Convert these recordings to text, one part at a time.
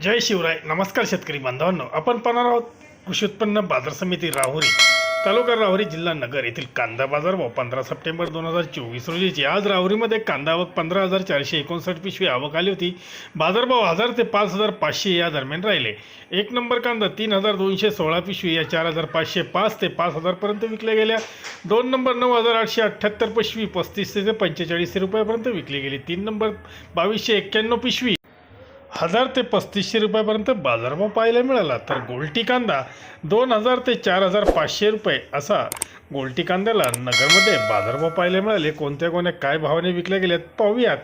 जय शिवराय. नमस्कार शेतकरी बांधवांनो, आपण पाहणार आहोत कृषी उत्पन्न बाजार समिती राहुरी, तालुका राहुरी, जिल्हा नगर येथील कांदा बाजारभाव 15 सप्टेंबर 2024 रोजीची. आज राहुरीमध्ये कांदा आवक 15,459 पिशवी आवक आली होती. बाजारभाव 1000 ते 5,500 या दरम्यान राहिले. एक नंबर कांदा 3,216 पिशवी या 4,505 ते 5,000 पर्यंत विकल्या गेल्या. दोन नंबर 9,878 पिशवी 35 ते 45 रुपयापर्यंत विकली गेली. तीन नंबर 2,291 पिशवी 1000 ते 3500 रुपयापर्यंत बाजारभाव पाहायला मिळाला. तर गोल्टी कांदा 2,000 ते 4,500 रुपये असा गोल्टी कांद्याला नगरमध्ये बाजारभाव पाहायला मिळाले. कोणत्या काय भावाने विकल्या गेल्यात पाहूयात.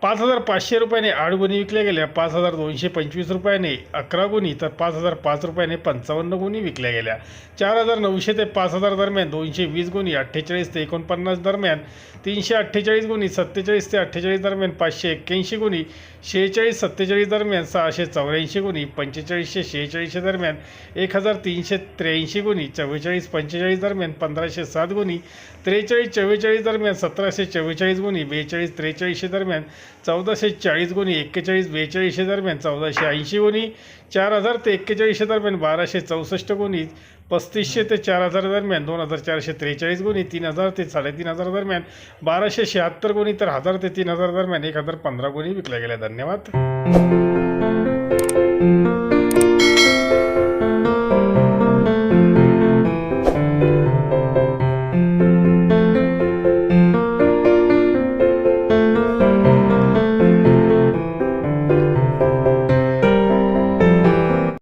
5,500 रुपयाने 8 गुणी विकल्या गेल्या. 5,225 रुपयाने 11 गुणी, तर 5,005 रुपयाने 55 गुणी विकल्या गेल्या. 4,900 ते 5,000 दरम्यान 220 गुणी, 48 ते 49 दरम्यान 348 गुणी, 47 ते 48 दरम्यान 581 गुणी, 46-47 दरम्यान 684 गुणी, 45-46 दरम्यान 1,383 गुणी, 44-45 दरम्यान 1,507 गुणी, 43-44 दरम्यान 1,744 गुणी, 42-43 दरम्यान 1,440 गुणी, 41-42 दरम्यान 1,480 गुणी, 4,000 ते 41 दरम्यान 1,264 गुणी, 3,500 ते 4,000 दरम्यान 2,443 गुणी, 3,000 ते 3,500 दरम्यान 1,276 गुणी, तर 1,000 ते 3,000 दरम्यान 1,015 गुणी विकल्या गेल्या. धन्यवाद.